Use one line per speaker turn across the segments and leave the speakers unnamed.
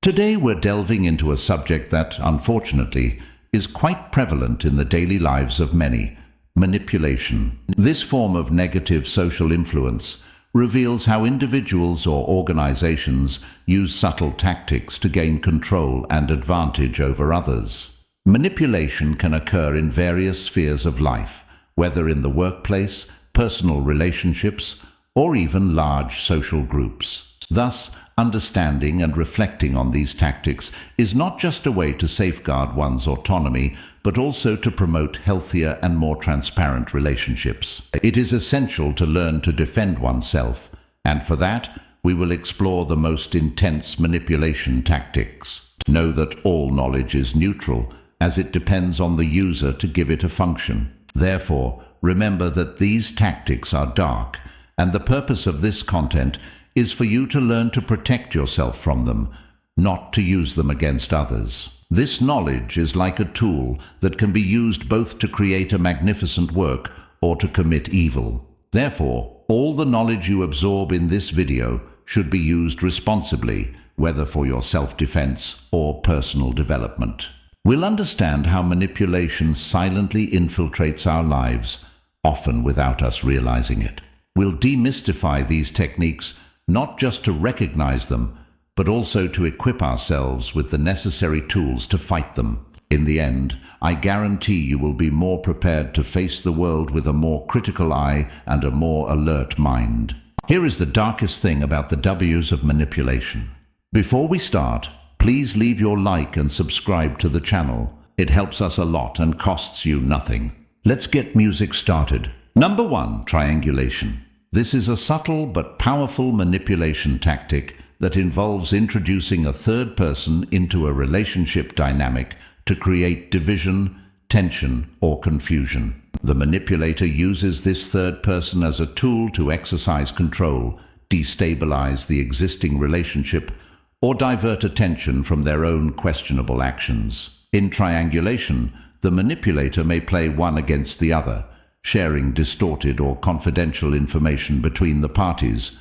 Today we're delving into a subject that, unfortunately, is quite prevalent in the daily lives of many: manipulation. This form of negative social influence reveals how individuals or organizations use subtle tactics to gain control and advantage over others. Manipulation can occur in various spheres of life, whether in the workplace, personal relationships, or even large social groups. Thus, understanding and reflecting on these tactics is not just a way to safeguard one's autonomy, but also to promote healthier and more transparent relationships. It is essential to learn to defend oneself, and for that, we will explore the most intense manipulation tactics. Know that all knowledge is neutral, as it depends on the user to give it a function. Therefore, remember that these tactics are dark, and the purpose of this content is for you to learn to protect yourself from them, not to use them against others. This knowledge is like a tool that can be used both to create a magnificent work or to commit evil. Therefore, all the knowledge you absorb in this video should be used responsibly, whether for your self-defense or personal development. We'll understand how manipulation silently infiltrates our lives, often without us realizing it. We'll demystify these techniques not just to recognize them, but also to equip ourselves with the necessary tools to fight them. In the end, I guarantee you will be more prepared to face the world with a more critical eye and a more alert mind. Here is the darkest thing about the W's of manipulation. Before we start, please leave your like and subscribe to the channel. It helps us a lot and costs you nothing. Let's get music started. Number 1. Triangulation. This is a subtle but powerful manipulation tactic that involves introducing a third person into a relationship dynamic to create division, tension, or confusion. The manipulator uses this third person as a tool to exercise control, destabilize the existing relationship, or divert attention from their own questionable actions. In triangulation, the manipulator may play one against the other, sharing distorted or confidential information between the parties,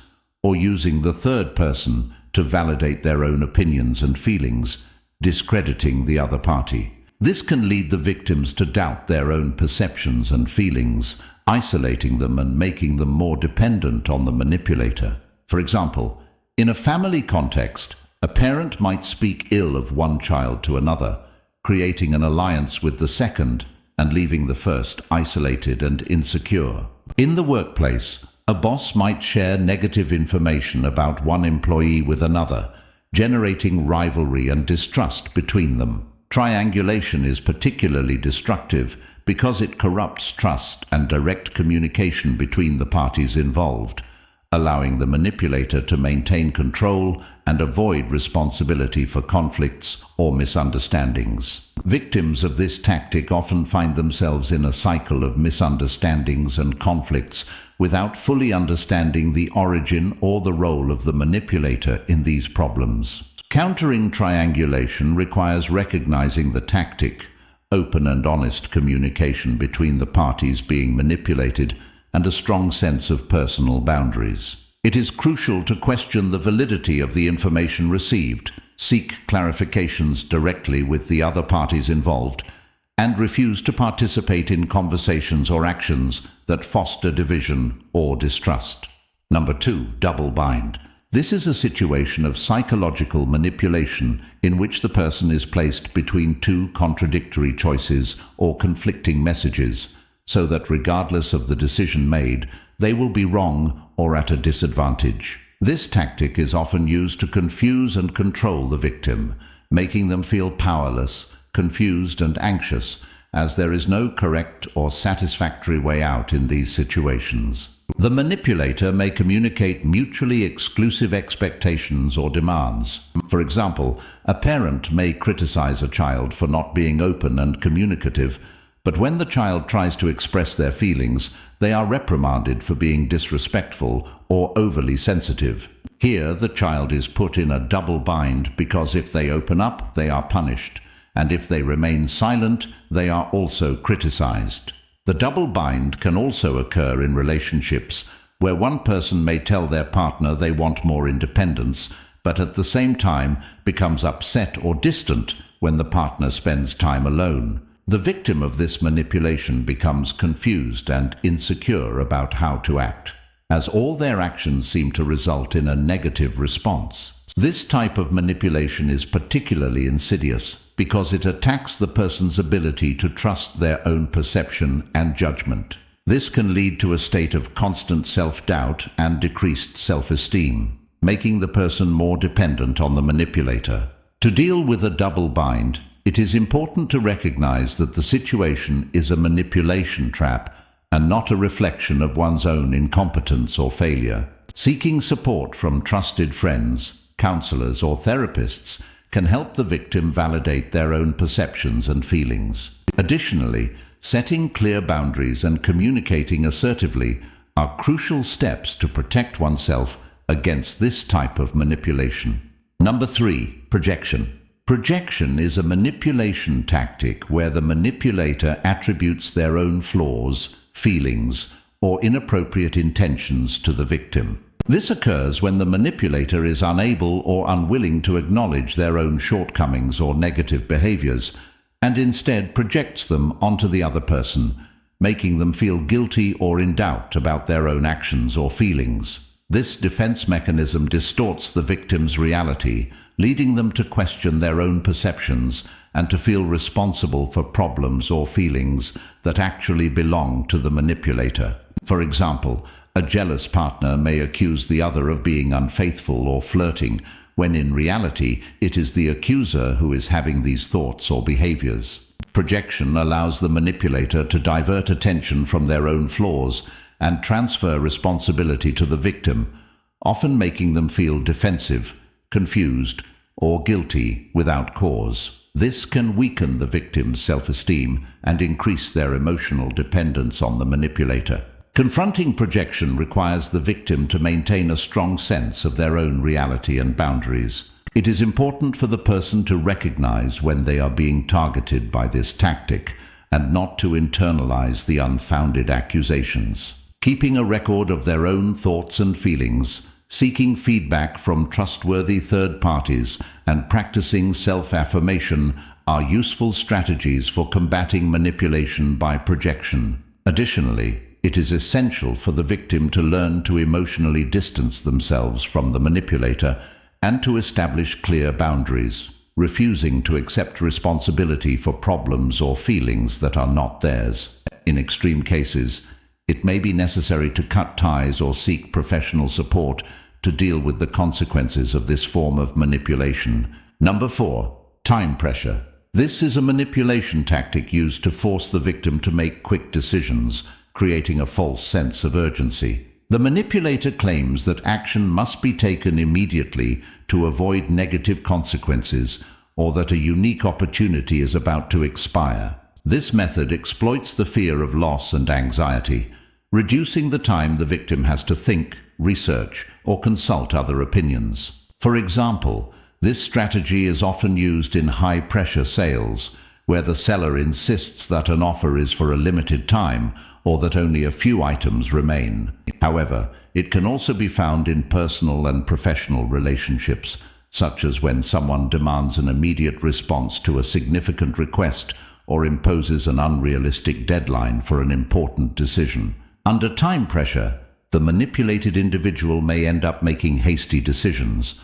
or using the third person to validate their own opinions and feelings, discrediting the other party. This can lead the victims to doubt their own perceptions and feelings, isolating them and making them more dependent on the manipulator. For example, in a family context, a parent might speak ill of one child to another, creating an alliance with the second and leaving the first isolated and insecure. In the workplace, a boss might share negative information about one employee with another, generating rivalry and distrust between them. Triangulation is particularly destructive because it corrupts trust and direct communication between the parties involved, allowing the manipulator to maintain control and avoid responsibility for conflicts or misunderstandings. Victims of this tactic often find themselves in a cycle of misunderstandings and conflicts without fully understanding the origin or the role of the manipulator in these problems. Countering triangulation requires recognizing the tactic, open and honest communication between the parties being manipulated, and a strong sense of personal boundaries. It is crucial to question the validity of the information received, seek clarifications directly with the other parties involved, and refuse to participate in conversations or actions that foster division or distrust. Number 2. Double bind. This is a situation of psychological manipulation in which the person is placed between two contradictory choices or conflicting messages, so that regardless of the decision made, they will be wrong or at a disadvantage. This tactic is often used to confuse and control the victim, making them feel powerless, confused and anxious, as there is no correct or satisfactory way out in these situations. The manipulator may communicate mutually exclusive expectations or demands. For example, a parent may criticize a child for not being open and communicative, but when the child tries to express their feelings, they are reprimanded for being disrespectful or overly sensitive. Here, the child is put in a double bind because if they open up, they are punished, and if they remain silent, they are also criticized. The double bind can also occur in relationships where one person may tell their partner they want more independence, but at the same time becomes upset or distant when the partner spends time alone. The victim of this manipulation becomes confused and insecure about how to act, as all their actions seem to result in a negative response. This type of manipulation is particularly insidious because it attacks the person's ability to trust their own perception and judgment. This can lead to a state of constant self-doubt and decreased self-esteem, making the person more dependent on the manipulator. To deal with a double bind, it is important to recognize that the situation is a manipulation trap and not a reflection of one's own incompetence or failure. Seeking support from trusted friends, counselors, or therapists can help the victim validate their own perceptions and feelings. Additionally, setting clear boundaries and communicating assertively are crucial steps to protect oneself against this type of manipulation. Number 3. Projection. Projection is a manipulation tactic where the manipulator attributes their own flaws, feelings, or inappropriate intentions to the victim. This occurs when the manipulator is unable or unwilling to acknowledge their own shortcomings or negative behaviors, and instead projects them onto the other person, making them feel guilty or in doubt about their own actions or feelings. This defense mechanism distorts the victim's reality, leading them to question their own perceptions and to feel responsible for problems or feelings that actually belong to the manipulator. For example, a jealous partner may accuse the other of being unfaithful or flirting, when in reality it is the accuser who is having these thoughts or behaviors. Projection allows the manipulator to divert attention from their own flaws and transfer responsibility to the victim, often making them feel defensive, confused, or guilty without cause. This can weaken the victim's self-esteem and increase their emotional dependence on the manipulator. Confronting projection requires the victim to maintain a strong sense of their own reality and boundaries. It is important for the person to recognize when they are being targeted by this tactic and not to internalize the unfounded accusations. Keeping a record of their own thoughts and feelings, seeking feedback from trustworthy third parties, and practicing self-affirmation are useful strategies for combating manipulation by projection. Additionally, it is essential for the victim to learn to emotionally distance themselves from the manipulator and to establish clear boundaries, refusing to accept responsibility for problems or feelings that are not theirs. In extreme cases, it may be necessary to cut ties or seek professional support to deal with the consequences of this form of manipulation. Number 4. Time pressure. This is a manipulation tactic used to force the victim to make quick decisions, creating a false sense of urgency. The manipulator claims that action must be taken immediately to avoid negative consequences, or that a unique opportunity is about to expire. This method exploits the fear of loss and anxiety, reducing the time the victim has to think, research, or consult other opinions. For example, this strategy is often used in high-pressure sales, where the seller insists that an offer is for a limited time or that only a few items remain. However, it can also be found in personal and professional relationships, such as when someone demands an immediate response to a significant request or imposes an unrealistic deadline for an important decision. Under time pressure, the manipulated individual may end up making hasty decisions,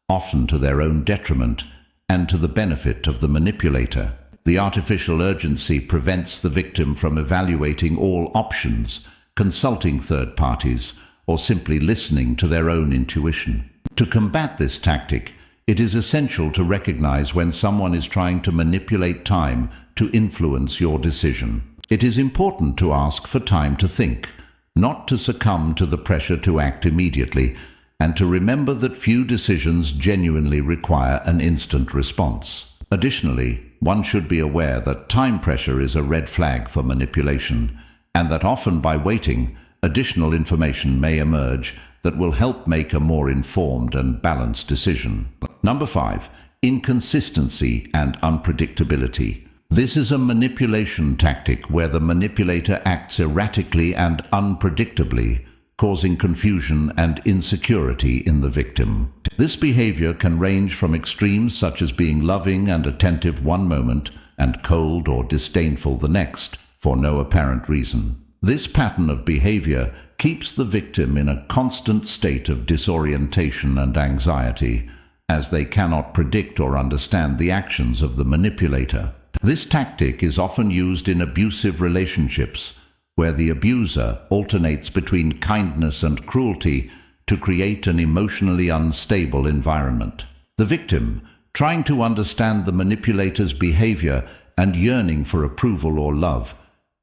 often to their own detriment and to the benefit of the manipulator. The artificial urgency prevents the victim from evaluating all options, consulting third parties, or simply listening to their own intuition. To combat this tactic, it is essential to recognize when someone is trying to manipulate time to influence your decision. It is important to ask for time to think, not to succumb to the pressure to act immediately, and to remember that few decisions genuinely require an instant response. Additionally, one should be aware that time pressure is a red flag for manipulation, and that often by waiting, additional information may emerge that will help make a more informed and balanced decision. Number 5. Inconsistency and unpredictability. This is a manipulation tactic where the manipulator acts erratically and unpredictably, causing confusion and insecurity in the victim. This behavior can range from extremes such as being loving and attentive one moment and cold or disdainful the next, for no apparent reason. This pattern of behavior keeps the victim in a constant state of disorientation and anxiety, as they cannot predict or understand the actions of the manipulator. This tactic is often used in abusive relationships, where the abuser alternates between kindness and cruelty to create an emotionally unstable environment. The victim, trying to understand the manipulator's behavior and yearning for approval or love,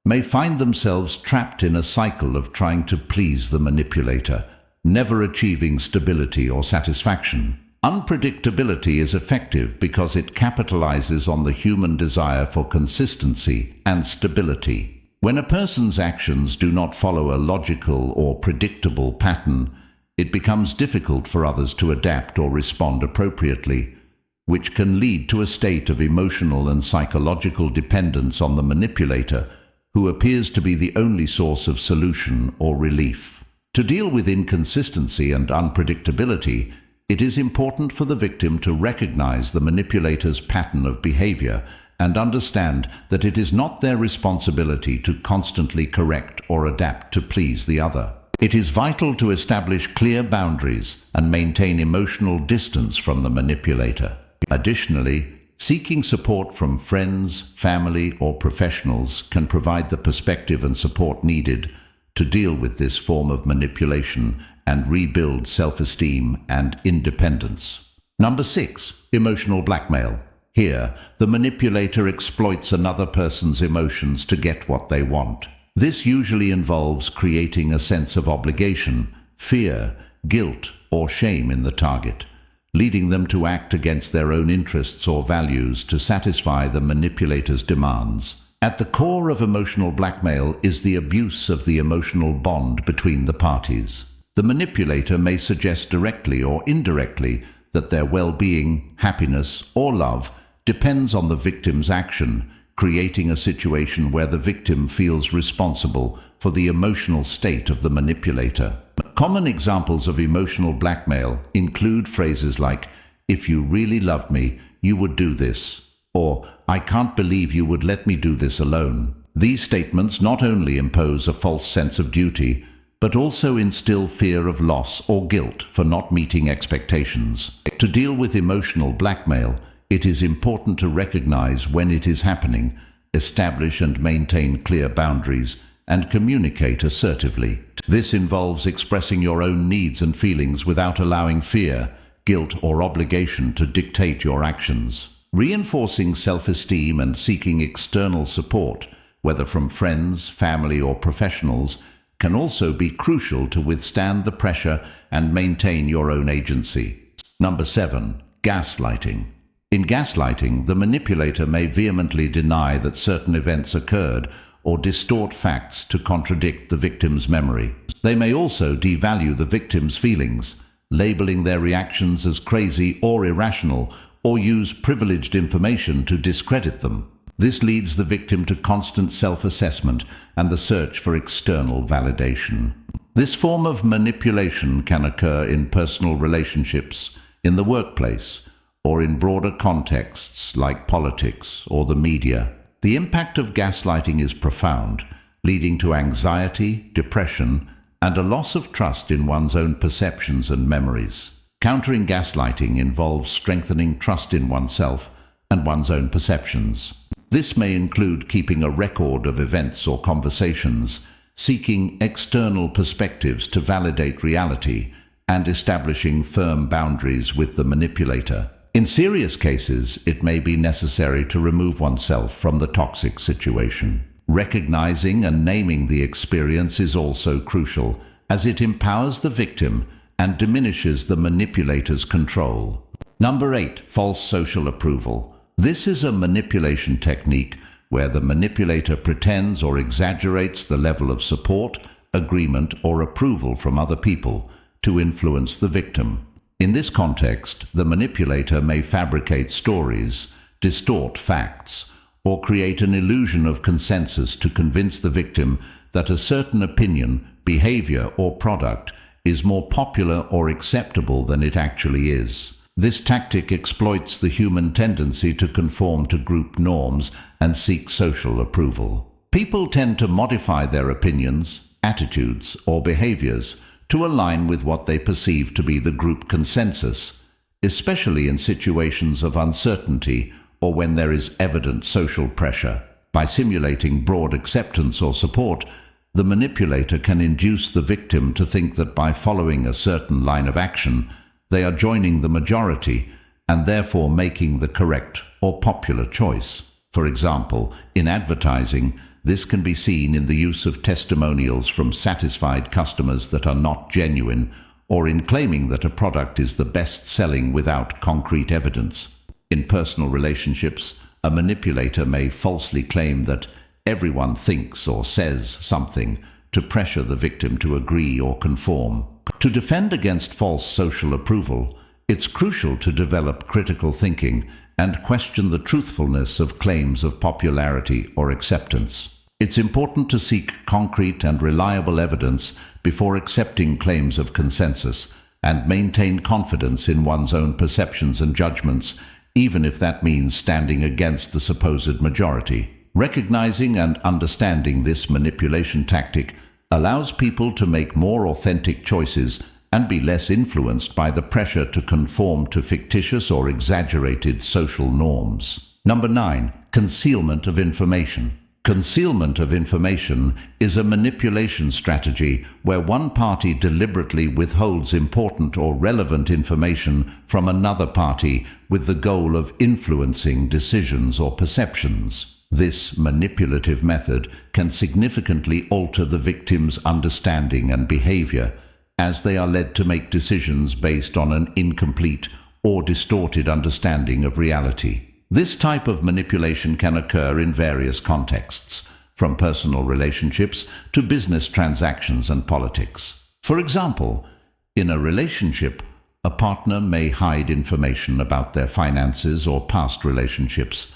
may find themselves trapped in a cycle of trying to please the manipulator, never achieving stability or satisfaction. Unpredictability is effective because it capitalizes on the human desire for consistency and stability. When a person's actions do not follow a logical or predictable pattern, it becomes difficult for others to adapt or respond appropriately, which can lead to a state of emotional and psychological dependence on the manipulator, who appears to be the only source of solution or relief. To deal with inconsistency and unpredictability, it is important for the victim to recognize the manipulator's pattern of behavior and understand that it is not their responsibility to constantly correct or adapt to please the other. It is vital to establish clear boundaries and maintain emotional distance from the manipulator. Additionally, seeking support from friends, family, or professionals can provide the perspective and support needed to deal with this form of manipulation and rebuild self-esteem and independence. Number 6. Emotional blackmail. Here, the manipulator exploits another person's emotions to get what they want. This usually involves creating a sense of obligation, fear, guilt, or shame in the target, leading them to act against their own interests or values to satisfy the manipulator's demands. At the core of emotional blackmail is the abuse of the emotional bond between the parties. The manipulator may suggest directly or indirectly that their well-being, happiness, or love depends on the victim's action, creating a situation where the victim feels responsible for the emotional state of the manipulator. Common examples of emotional blackmail include phrases like, "If you really loved me, you would do this," or "I can't believe you would let me do this alone." These statements not only impose a false sense of duty, but also instill fear of loss or guilt for not meeting expectations. To deal with emotional blackmail, it is important to recognize when it is happening, establish and maintain clear boundaries, and communicate assertively. This involves expressing your own needs and feelings without allowing fear, guilt, or obligation to dictate your actions. Reinforcing self-esteem and seeking external support, whether from friends, family, or professionals, can also be crucial to withstand the pressure and maintain your own agency. Number 7. Gaslighting. In gaslighting, the manipulator may vehemently deny that certain events occurred or distort facts to contradict the victim's memory. They may also devalue the victim's feelings, labeling their reactions as crazy or irrational, or use privileged information to discredit them. This leads the victim to constant self-assessment and the search for external validation. This form of manipulation can occur in personal relationships, in the workplace, or in broader contexts like politics or the media. The impact of gaslighting is profound, leading to anxiety, depression, and a loss of trust in one's own perceptions and memories. Countering gaslighting involves strengthening trust in oneself and one's own perceptions. This may include keeping a record of events or conversations, seeking external perspectives to validate reality, and establishing firm boundaries with the manipulator. In serious cases, it may be necessary to remove oneself from the toxic situation. Recognizing and naming the experience is also crucial, as it empowers the victim and diminishes the manipulator's control. Number 8. False social approval. This is a manipulation technique where the manipulator pretends or exaggerates the level of support, agreement, or approval from other people to influence the victim. In this context, the manipulator may fabricate stories, distort facts, or create an illusion of consensus to convince the victim that a certain opinion, behavior, or product is more popular or acceptable than it actually is. This tactic exploits the human tendency to conform to group norms and seek social approval. People tend to modify their opinions, attitudes, or behaviors to align with what they perceive to be the group consensus, especially in situations of uncertainty or when there is evident social pressure. By simulating broad acceptance or support, the manipulator can induce the victim to think that by following a certain line of action, they are joining the majority and therefore making the correct or popular choice. For example, in advertising, this can be seen in the use of testimonials from satisfied customers that are not genuine, or in claiming that a product is the best-selling without concrete evidence. In personal relationships, a manipulator may falsely claim that everyone thinks or says something to pressure the victim to agree or conform. To defend against false social approval, it's crucial to develop critical thinking and question the truthfulness of claims of popularity or acceptance. It's important to seek concrete and reliable evidence before accepting claims of consensus and maintain confidence in one's own perceptions and judgments, even if that means standing against the supposed majority. Recognizing and understanding this manipulation tactic allows people to make more authentic choices and be less influenced by the pressure to conform to fictitious or exaggerated social norms. Number 9. Concealment of information. Concealment of information is a manipulation strategy where one party deliberately withholds important or relevant information from another party with the goal of influencing decisions or perceptions. This manipulative method can significantly alter the victim's understanding and behavior, as they are led to make decisions based on an incomplete or distorted understanding of reality. This type of manipulation can occur in various contexts, from personal relationships to business transactions and politics. For example, in a relationship, a partner may hide information about their finances or past relationships,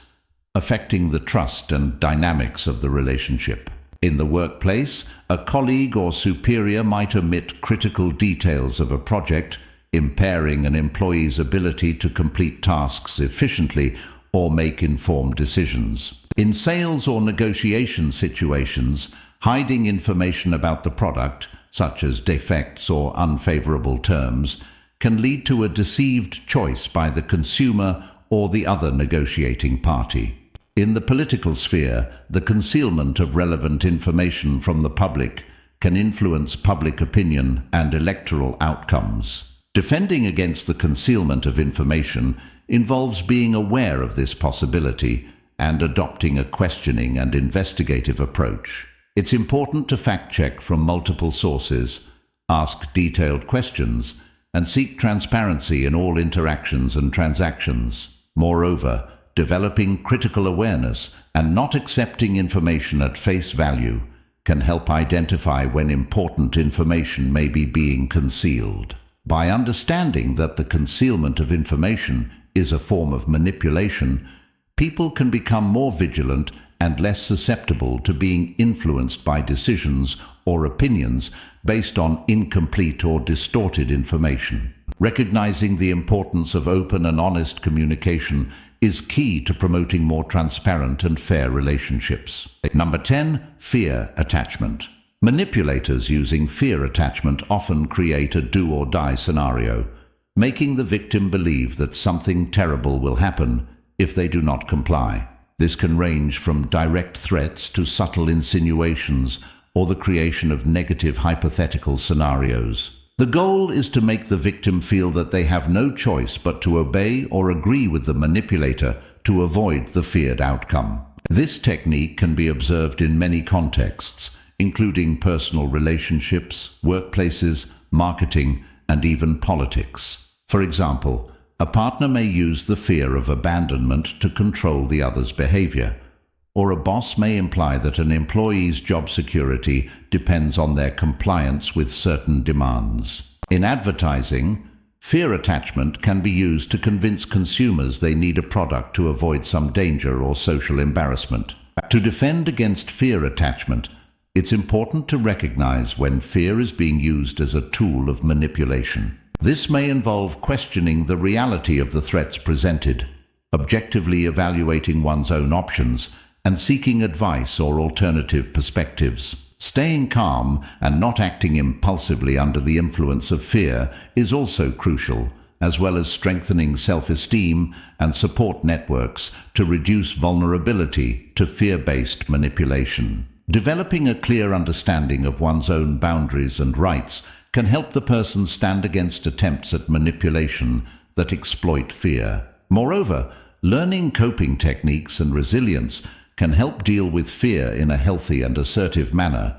affecting the trust and dynamics of the relationship. In the workplace, a colleague or superior might omit critical details of a project, impairing an employee's ability to complete tasks efficiently or make informed decisions. In sales or negotiation situations, hiding information about the product, such as defects or unfavorable terms, can lead to a deceived choice by the consumer or the other negotiating party. In the political sphere, the concealment of relevant information from the public can influence public opinion and electoral outcomes. Defending against the concealment of information involves being aware of this possibility and adopting a questioning and investigative approach. It's important to fact-check from multiple sources, ask detailed questions, and seek transparency in all interactions and transactions. Moreover, developing critical awareness and not accepting information at face value can help identify when important information may be being concealed. By understanding that the concealment of information is a form of manipulation, people can become more vigilant and less susceptible to being influenced by decisions or opinions based on incomplete or distorted information. Recognizing the importance of open and honest communication is key to promoting more transparent and fair relationships. Number 10. Fear attachment. Manipulators using fear attachment often create a do-or-die scenario, making the victim believe that something terrible will happen if they do not comply. This can range from direct threats to subtle insinuations or the creation of negative hypothetical scenarios. The goal is to make the victim feel that they have no choice but to obey or agree with the manipulator to avoid the feared outcome. This technique can be observed in many contexts, including personal relationships, workplaces, marketing, and even politics. For example, a partner may use the fear of abandonment to control the other's behavior, or a boss may imply that an employee's job security depends on their compliance with certain demands. In advertising, fear attachment can be used to convince consumers they need a product to avoid some danger or social embarrassment. To defend against fear attachment, it's important to recognize when fear is being used as a tool of manipulation. This may involve questioning the reality of the threats presented, objectively evaluating one's own options, and seeking advice or alternative perspectives. Staying calm and not acting impulsively under the influence of fear is also crucial, as well as strengthening self-esteem and support networks to reduce vulnerability to fear-based manipulation. Developing a clear understanding of one's own boundaries and rights can help the person stand against attempts at manipulation that exploit fear. Moreover, learning coping techniques and resilience can help deal with fear in a healthy and assertive manner,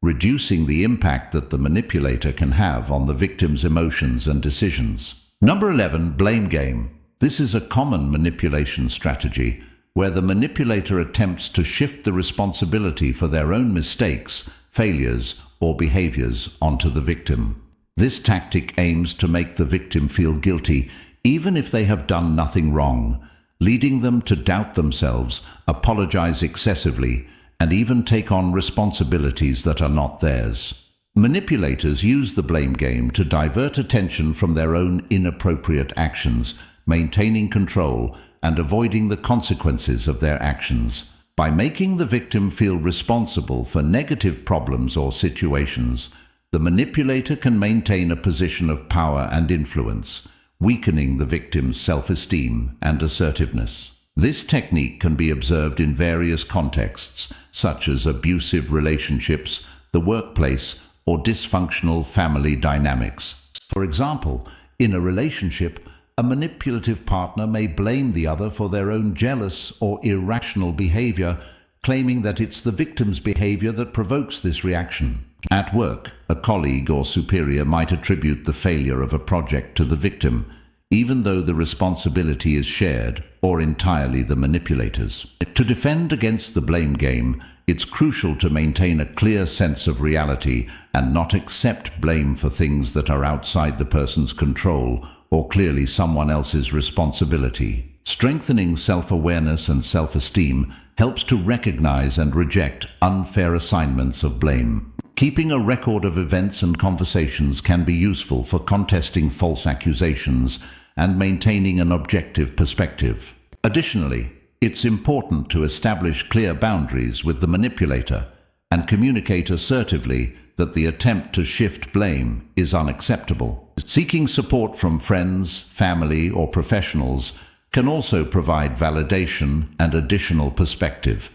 reducing the impact that the manipulator can have on the victim's emotions and decisions. Number 11, blame game. This is a common manipulation strategy where the manipulator attempts to shift the responsibility for their own mistakes, failures, or behaviors onto the victim. This tactic aims to make the victim feel guilty even if they have done nothing wrong, leading them to doubt themselves, apologize excessively, and even take on responsibilities that are not theirs. Manipulators use the blame game to divert attention from their own inappropriate actions, maintaining control and avoiding the consequences of their actions. By making the victim feel responsible for negative problems or situations, the manipulator can maintain a position of power and influence, weakening the victim's self-esteem and assertiveness. This technique can be observed in various contexts, such as abusive relationships, the workplace, or dysfunctional family dynamics. For example, in a relationship, a manipulative partner may blame the other for their own jealous or irrational behavior, claiming that it's the victim's behavior that provokes this reaction. At work, a colleague or superior might attribute the failure of a project to the victim, even though the responsibility is shared or entirely the manipulator's. To defend against the blame game, it's crucial to maintain a clear sense of reality and not accept blame for things that are outside the person's control or clearly someone else's responsibility. Strengthening self-awareness and self-esteem helps to recognize and reject unfair assignments of blame. Keeping a record of events and conversations can be useful for contesting false accusations and maintaining an objective perspective. Additionally, it's important to establish clear boundaries with the manipulator and communicate assertively that the attempt to shift blame is unacceptable. Seeking support from friends, family, or professionals can also provide validation and additional perspective,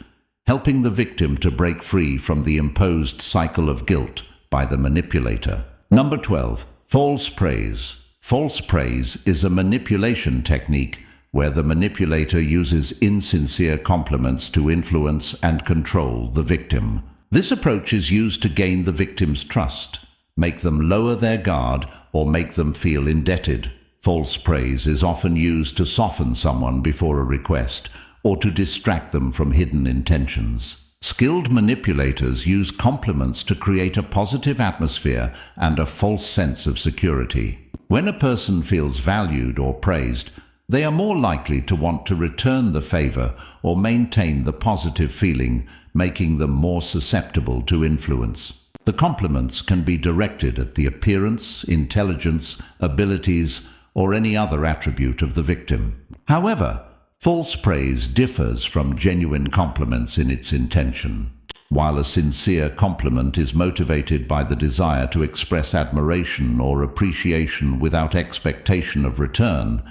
helping the victim to break free from the imposed cycle of guilt by the manipulator. Number 12, false praise. False praise is a manipulation technique where the manipulator uses insincere compliments to influence and control the victim. This approach is used to gain the victim's trust, make them lower their guard, or make them feel indebted. False praise is often used to soften someone before a request or to distract them from hidden intentions. Skilled manipulators use compliments to create a positive atmosphere and a false sense of security. When a person feels valued or praised, they are more likely to want to return the favor or maintain the positive feeling, making them more susceptible to influence. The compliments can be directed at the appearance, intelligence, abilities, or any other attribute of the victim. However, false praise differs from genuine compliments in its intention. While a sincere compliment is motivated by the desire to express admiration or appreciation without expectation of return,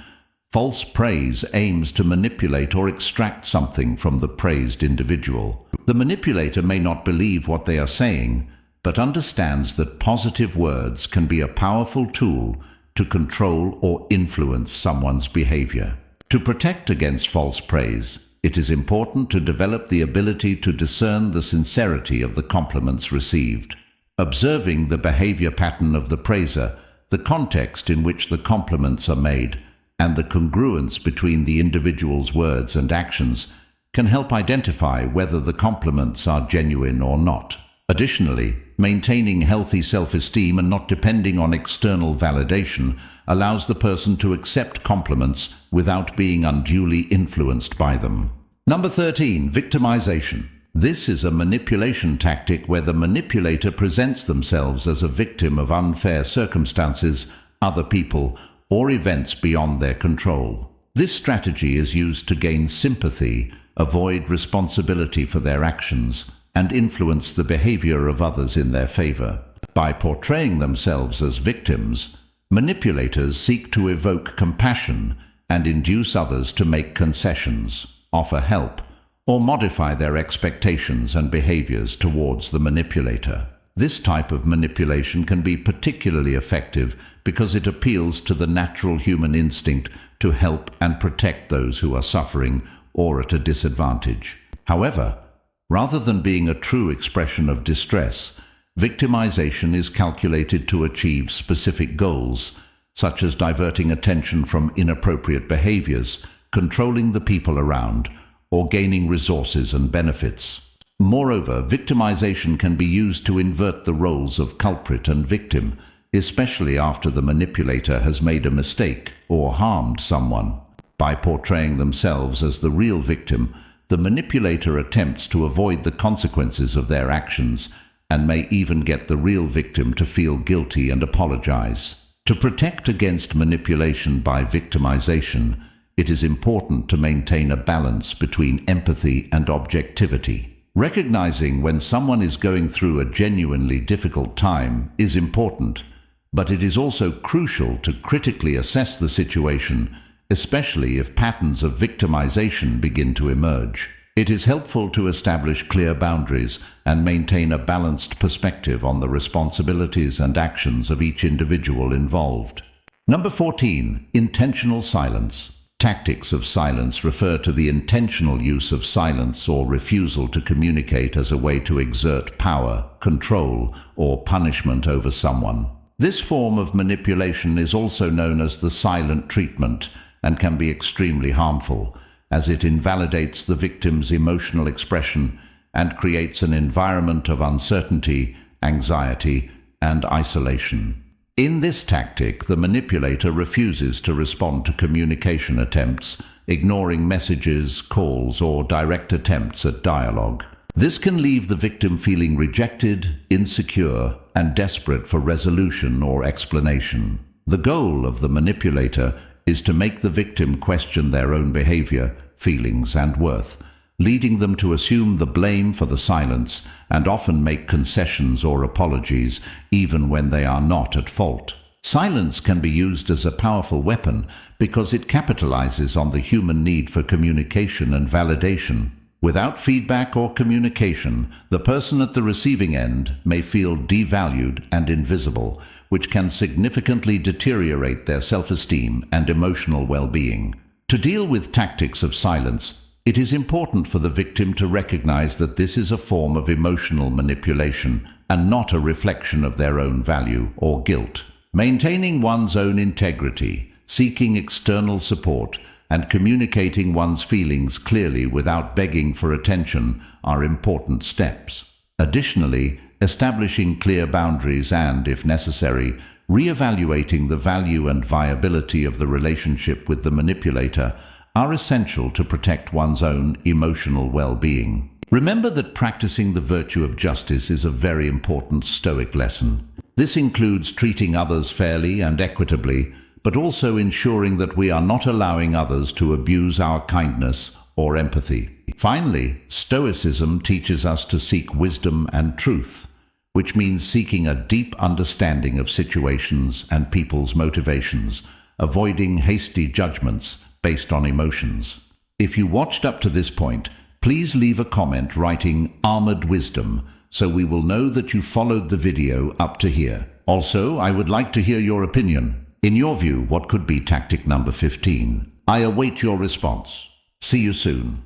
false praise aims to manipulate or extract something from the praised individual. The manipulator may not believe what they are saying, but understands that positive words can be a powerful tool to control or influence someone's behavior. To protect against false praise, it is important to develop the ability to discern the sincerity of the compliments received. Observing the behavior pattern of the praiser, the context in which the compliments are made, and the congruence between the individual's words and actions can help identify whether the compliments are genuine or not. Additionally, maintaining healthy self-esteem and not depending on external validation allows the person to accept compliments without being unduly influenced by them. Number 13, victimization. This is a manipulation tactic where the manipulator presents themselves as a victim of unfair circumstances, other people, or events beyond their control. This strategy is used to gain sympathy, avoid responsibility for their actions, and influence the behavior of others in their favor. By portraying themselves as victims, manipulators seek to evoke compassion and induce others to make concessions, offer help, or modify their expectations and behaviors towards the manipulator. This type of manipulation can be particularly effective because it appeals to the natural human instinct to help and protect those who are suffering or at a disadvantage. However, rather than being a true expression of distress, victimization is calculated to achieve specific goals, such as diverting attention from inappropriate behaviors, controlling the people around, or gaining resources and benefits. Moreover, victimization can be used to invert the roles of culprit and victim, especially after the manipulator has made a mistake or harmed someone. By portraying themselves as the real victim, the manipulator attempts to avoid the consequences of their actions and may even get the real victim to feel guilty and apologize. To protect against manipulation by victimization, it is important to maintain a balance between empathy and objectivity. Recognizing when someone is going through a genuinely difficult time is important, but it is also crucial to critically assess the situation, especially if patterns of victimization begin to emerge. It is helpful to establish clear boundaries and maintain a balanced perspective on the responsibilities and actions of each individual involved. Number 14. Intentional silence. Tactics of silence refer to the intentional use of silence or refusal to communicate as a way to exert power, control, or punishment over someone. This form of manipulation is also known as the silent treatment and can be extremely harmful, as it invalidates the victim's emotional expression and creates an environment of uncertainty, anxiety, and isolation. In this tactic, the manipulator refuses to respond to communication attempts, ignoring messages, calls, or direct attempts at dialogue. This can leave the victim feeling rejected, insecure, and desperate for resolution or explanation. The goal of the manipulator is to make the victim question their own behavior, feelings, and worth, leading them to assume the blame for the silence and often make concessions or apologies even when they are not at fault. Silence can be used as a powerful weapon because it capitalizes on the human need for communication and validation. Without feedback or communication, the person at the receiving end may feel devalued and invisible, which can significantly deteriorate their self-esteem and emotional well-being. To deal with tactics of silence, it is important for the victim to recognize that this is a form of emotional manipulation and not a reflection of their own value or guilt. Maintaining one's own integrity, seeking external support, and communicating one's feelings clearly without begging for attention are important steps. Additionally, establishing clear boundaries and, if necessary, re-evaluating the value and viability of the relationship with the manipulator are essential to protect one's own emotional well-being. Remember that practicing the virtue of justice is a very important Stoic lesson. This includes treating others fairly and equitably, but also ensuring that we are not allowing others to abuse our kindness or empathy. Finally, Stoicism teaches us to seek wisdom and truth, which means seeking a deep understanding of situations and people's motivations, avoiding hasty judgments based on emotions. If you watched up to this point, please leave a comment writing "Armored Wisdom" so we will know that you followed the video up to here. Also, I would like to hear your opinion. In your view, what could be tactic number 15? I await your response. See you soon.